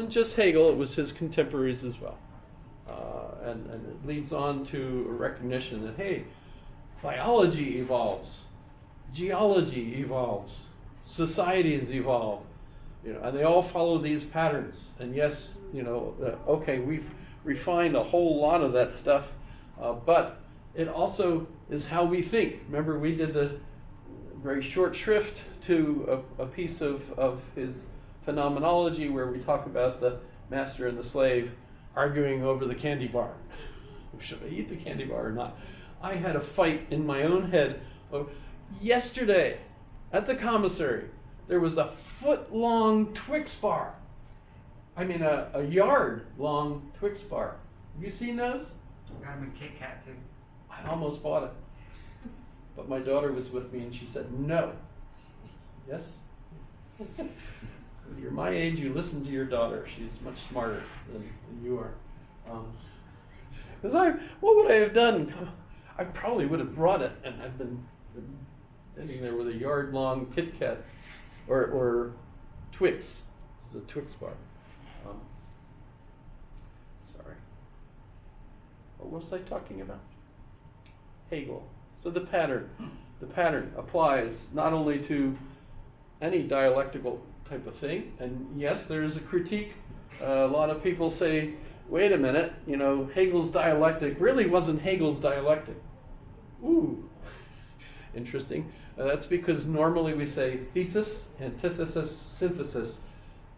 wasn't just Hegel, it was his contemporaries as well. And it leads on to a recognition that, hey, biology evolves, geology evolves, societies evolve, and they all follow these patterns. And yes, okay, we've refined a whole lot of that stuff, but it also is how we think. Remember, we did a very short shrift to a piece of his phenomenology where we talk about the master and the slave arguing over the candy bar. Should I eat the candy bar or not? I had a fight in my own head. Yesterday at the commissary, there was a foot-long Twix bar. I mean, a yard-long Twix bar. Have you seen those? Got them in Kit Kat too. I almost bought it. But my daughter was with me and she said, no. Yes? When you're my age, you listen to your daughter. She's much smarter than you are. Because what would I have done? I probably would have brought it, and I've been sitting there with a yard-long Kit Kat or Twix. This is a Twix bar. Sorry. What was I talking about? Hegel. So the pattern applies not only to any dialectical type of thing, and yes, there is a critique. A lot of people say, wait a minute, Hegel's dialectic really wasn't Hegel's dialectic. Ooh, interesting. That's because normally we say thesis, antithesis, synthesis,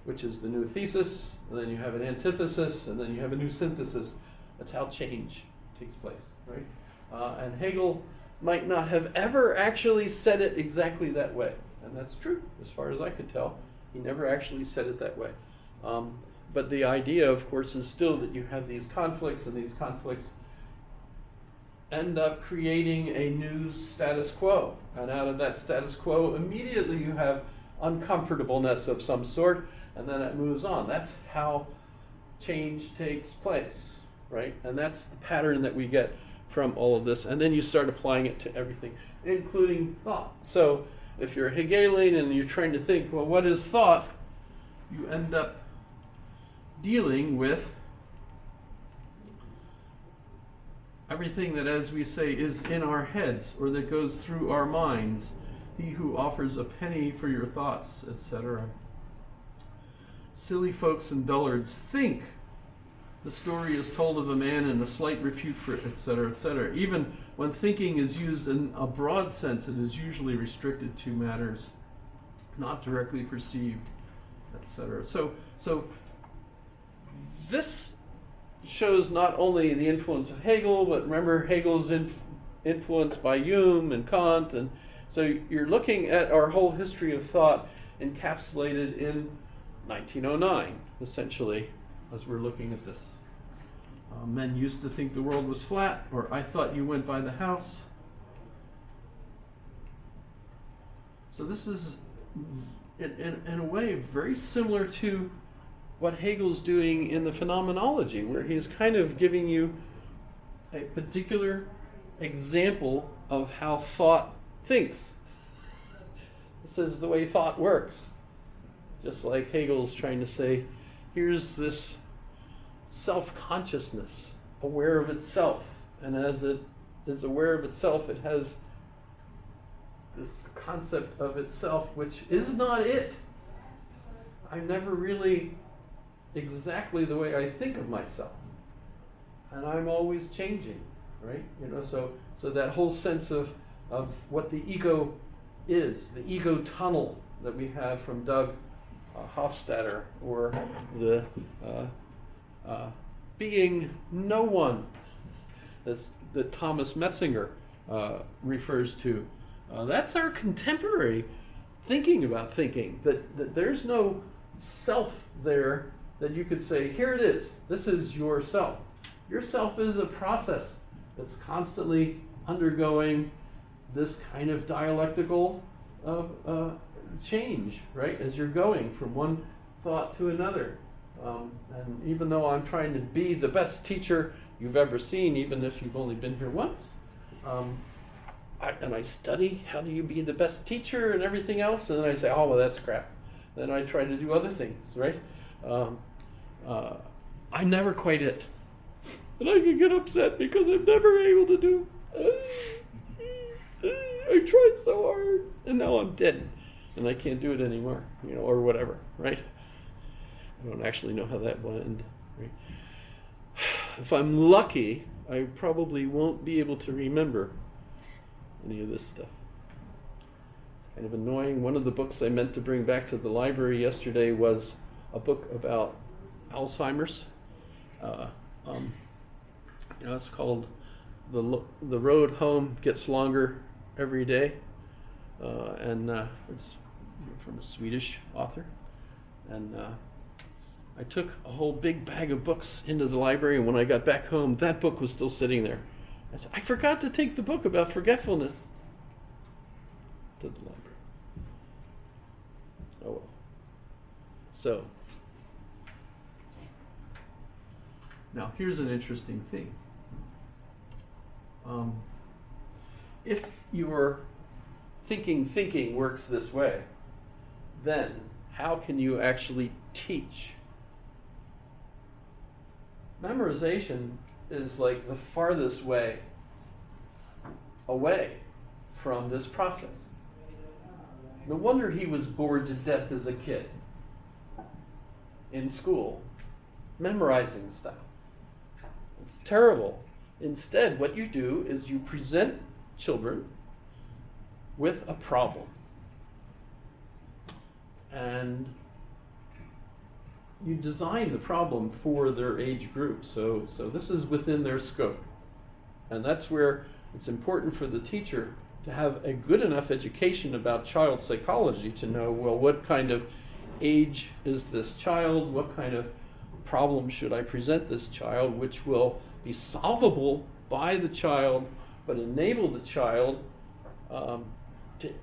which is the new thesis, and then you have an antithesis, and then you have a new synthesis. That's how change takes place, right? And Hegel might not have ever actually said it exactly that way. And that's true, as far as I could tell. He never actually said it that way. But the idea, of course, is still that you have these conflicts, and these conflicts end up creating a new status quo. And out of that status quo, immediately you have uncomfortableness of some sort, and then it moves on. That's how change takes place, right? And that's the pattern that we get from all of this. And then you start applying it to everything, including thought. So if you're Hegelian and you're trying to think, well, what is thought? You end up dealing with everything that, as we say, is in our heads or that goes through our minds. He who offers a penny for your thoughts, etc. Silly folks and dullards think the story is told of a man in a slight repute for it, etc., etc. Even when thinking is used in a broad sense, it is usually restricted to matters not directly perceived, etc. So this shows not only the influence of Hegel, but remember Hegel's influenced by Hume and Kant, and so you're looking at our whole history of thought encapsulated in 1909, essentially, as we're looking at this. Men used to think the world was flat, or I thought you went by the house. So this is, in a way, very similar to what Hegel's doing in the phenomenology, where he's kind of giving you a particular example of how thought thinks. This is the way thought works. Just like Hegel's trying to say, here's this self-consciousness, aware of itself, and as it is aware of itself, it has this concept of itself which is not it. I'm never really exactly the way I think of myself, and I'm always changing, right? So that whole sense of what the ego is, the ego tunnel that we have from Doug Hofstadter, or the being no one that Thomas Metzinger refers to. That's our contemporary thinking about thinking, that there's no self there that you could say, here it is, this is your self. Your self is a process that's constantly undergoing this kind of dialectical change, right, as you're going from one thought to another. And even though I'm trying to be the best teacher you've ever seen, even if you've only been here once, I study how do you be the best teacher and everything else, and then I say, oh, well, that's crap. Then I try to do other things, right? I'm never quite it. And I can get upset because I'm never able to do. I tried so hard, and now I'm dead, and I can't do it anymore, or whatever, right? I don't actually know how that will end, right? If I'm lucky, I probably won't be able to remember any of this stuff. It's kind of annoying. One of the books I meant to bring back to the library yesterday was a book about Alzheimer's. It's called The Road Home Gets Longer Every Day, and it's from a Swedish author. And I took a whole big bag of books into the library, and when I got back home, that book was still sitting there. I said, I forgot to take the book about forgetfulness to the library. Oh well. So, now here's an interesting thing. If your thinking works this way, then how can you actually teach? Memorization is like the farthest way away from this process. No wonder he was bored to death as a kid in school, memorizing stuff. It's terrible. Instead, what you do is you present children with a problem. And you design the problem for their age group. So this is within their scope. And that's where it's important for the teacher to have a good enough education about child psychology to know, well, what kind of age is this child? What kind of problem should I present this child, which will be solvable by the child, but enable the child to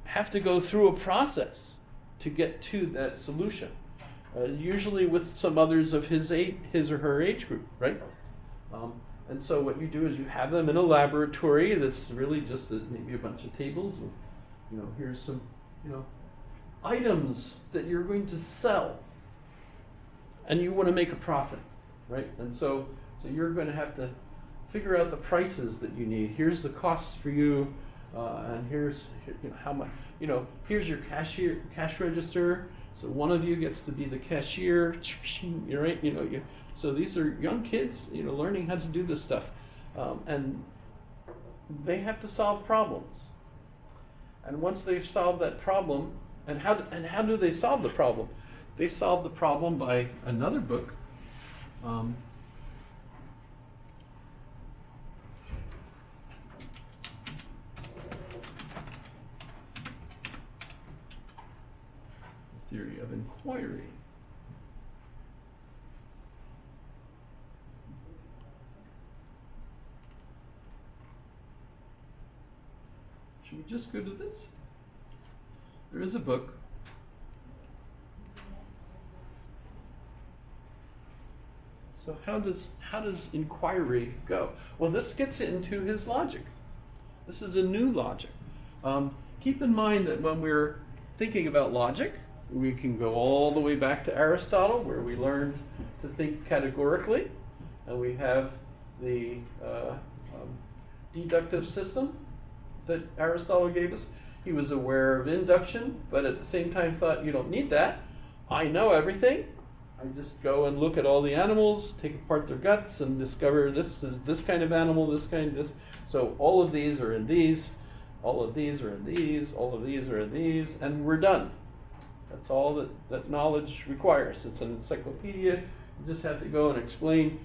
have to go through a process to get to that solution. Usually with some others of his or her age group, right? And so what you do is you have them in a laboratory that's really just maybe a bunch of tables. And, here's some, items that you're going to sell, and you want to make a profit, right? And so you're going to have to figure out the prices that you need. Here's the costs for you, and here's how much. Here's your cash register. So one of you gets to be the cashier, right? So these are young kids, learning how to do this stuff, and they have to solve problems. And once they've solved that problem, and how do they solve the problem? They solve the problem by another book. Theory of inquiry. Should we just go to this? There is a book. So how does inquiry go? Well, this gets into his logic. This is a new logic. Keep in mind that when we're thinking about logic, we can go all the way back to Aristotle, where we learned to think categorically, and we have the deductive system that Aristotle gave us. He was aware of induction, but at the same time thought, you don't need that. I know everything. I just go and look at all the animals, take apart their guts, and discover this is this kind of animal, this kind of this. So all of these are in these, all of these are in these, all of these are in these, and we're done. That's all that knowledge requires. It's an encyclopedia. You just have to go and explain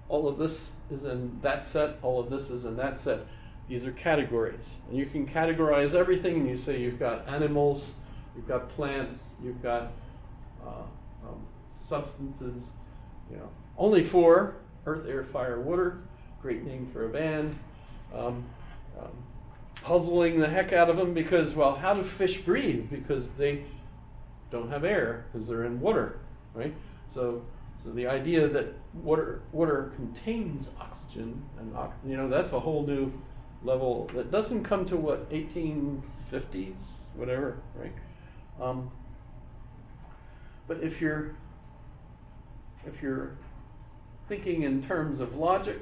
all of this is in that set, all of this is in that set. These are categories. And you can categorize everything, and you say you've got animals, you've got plants, you've got substances, only 4, earth, air, fire, water, great name for a band. Puzzling the heck out of them because, well, how do fish breathe? Because they don't have air because they're in water, right? So the idea that water contains oxygen, and that's a whole new level that doesn't come to 1850s, whatever, right? But if you're if you're thinking in terms of logic,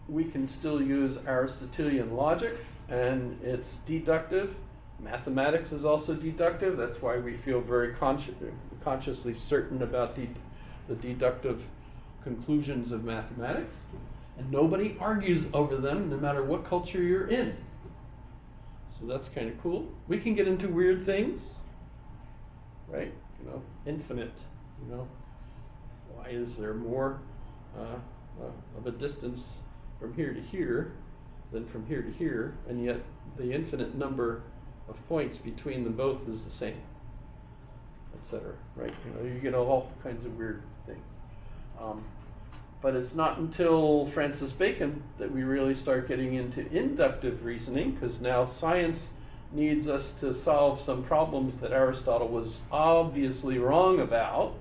we can still use Aristotelian logic, and it's deductive. Mathematics is also deductive. That's why we feel very consciously certain about the deductive conclusions of mathematics. And nobody argues over them, no matter what culture you're in. So that's kind of cool. We can get into weird things, right? You know, infinite. You know, why is there more of a distance from here to here than from here to here, and yet the infinite number of points between them both is the same, etc. Right? You know, you get all kinds of weird things. But it's not until Francis Bacon that we really start getting into inductive reasoning, because now science needs us to solve some problems that Aristotle was obviously wrong about,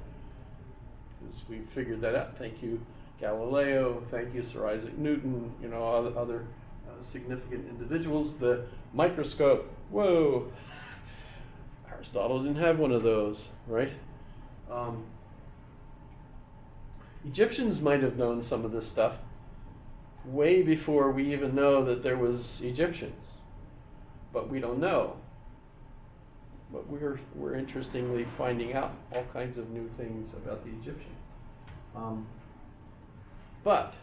because we figured that out. Thank you, Galileo. Thank you, Sir Isaac Newton. You know, other significant individuals. The microscope. Whoa! Aristotle didn't have one of those, right? Egyptians might have known some of this stuff way before we even know that there was Egyptians, but we don't know. But we're interestingly finding out all kinds of new things about the Egyptians. But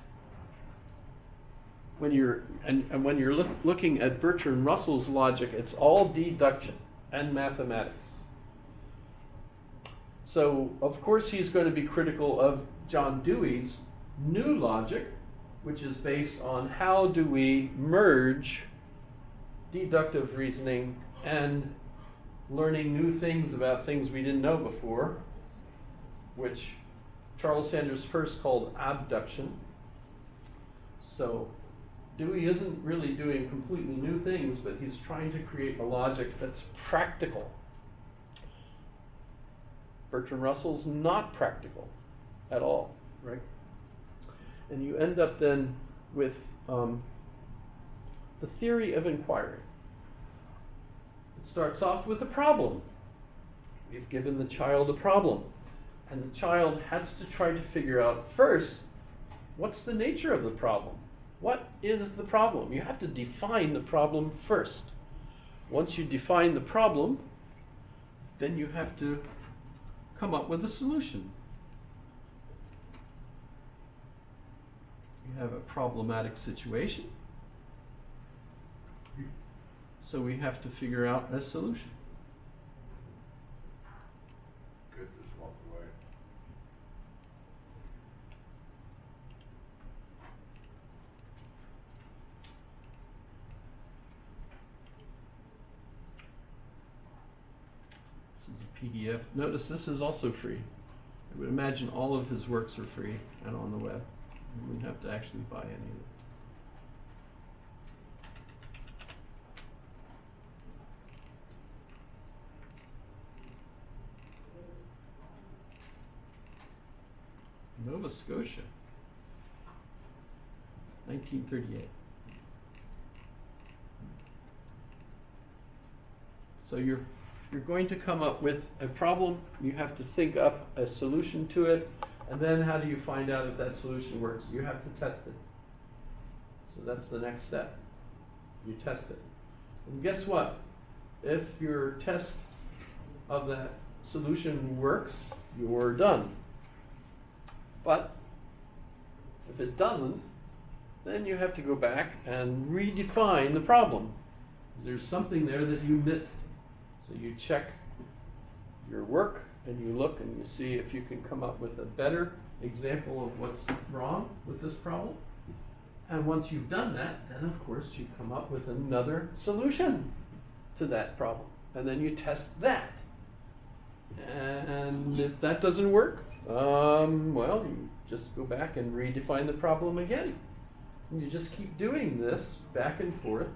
when you're when you're looking at Bertrand Russell's logic, it's all deduction and mathematics. So of course he's going to be critical of John Dewey's new logic, which is based on how do we merge deductive reasoning and learning new things about things we didn't know before, which Charles Sanders Peirce called abduction. So Dewey isn't really doing completely new things, but he's trying to create a logic that's practical. Bertrand Russell's not practical at all, right? And you end up then with the theory of inquiry. It starts off with a problem. We've given the child a problem, and the child has to try to figure out first, what's the nature of the problem? What is the problem? You have to define the problem first. Once you define the problem, then you have to come up with a solution. You have a problematic situation, so we have to figure out a solution. Good, just walk away. This is a PDF. Notice this is also free. I would imagine all of his works are free and on the web. You wouldn't have to actually buy any of it. Nova Scotia, 1938. So you're going to come up with a problem, you have to think up a solution to it, and then how do you find out if that solution works? You have to test it. So that's the next step. You test it. And guess what? If your test of that solution works, you're done. But if it doesn't, then you have to go back and redefine the problem. There's something there that you missed. So you check your work and you look and you see if you can come up with a better example of what's wrong with this problem. And once you've done that, then of course you come up with another solution to that problem. And then you test that. And if that doesn't work, well, you just go back and redefine the problem again. And you just keep doing this back and forth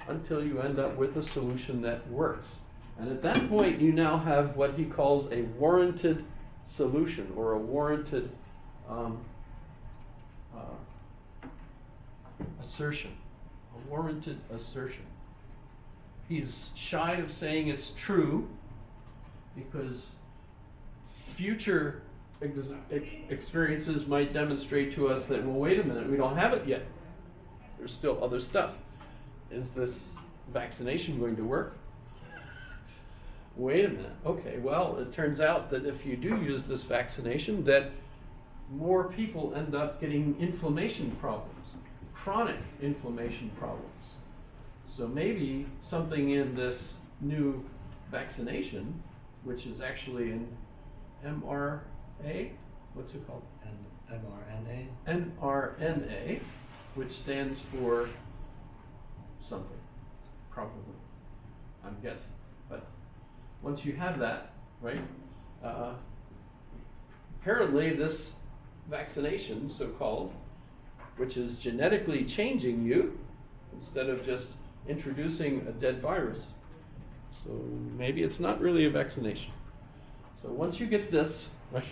until you end up with a solution that works. And at that point, you now have what he calls a warranted solution, or a warranted assertion. A warranted assertion. He's shy of saying it's true because future experiences might demonstrate to us that, well, wait a minute, we don't have it yet. There's still other stuff. Is this vaccination going to work? Wait a minute. Okay, well, it turns out that if you do use this vaccination, that more people end up getting inflammation problems, chronic inflammation problems. So maybe something in this new vaccination, which is actually an mRNA, what's it called? And mRNA. mRNA, which stands for something, probably, I'm guessing. But once you have that, right, apparently this vaccination, so-called, which is genetically changing you instead of just introducing a dead virus. So maybe it's not really a vaccination. So once you get this, right,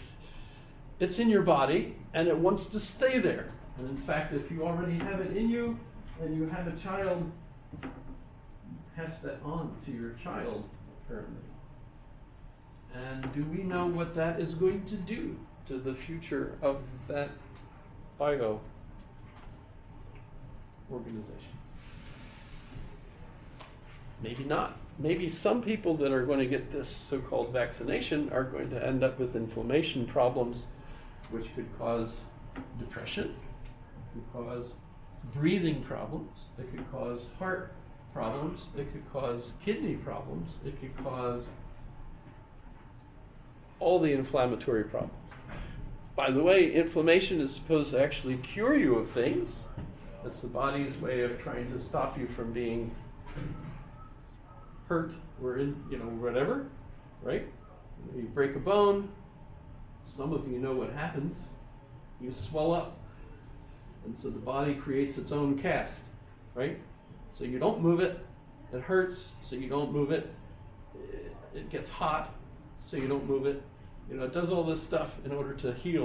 it's in your body and it wants to stay there. And in fact, if you already have it in you and you have a child, pass that on to your child, apparently. And do we know what that is going to do to the future of that bio organization? Maybe not. Maybe some people that are going to get this so-called vaccination are going to end up with inflammation problems, which could cause depression, could cause breathing problems, it could cause heart problems, it could cause kidney problems, it could cause all the inflammatory problems. By the way, inflammation is supposed to actually cure you of things. That's the body's way of trying to stop you from being hurt or in, whatever, right? You break a bone, some of you know what happens. You swell up. And so the body creates its own cast, right? So you don't move it, it hurts, so you don't move it. It gets hot, so you don't move it. It does all this stuff in order to heal.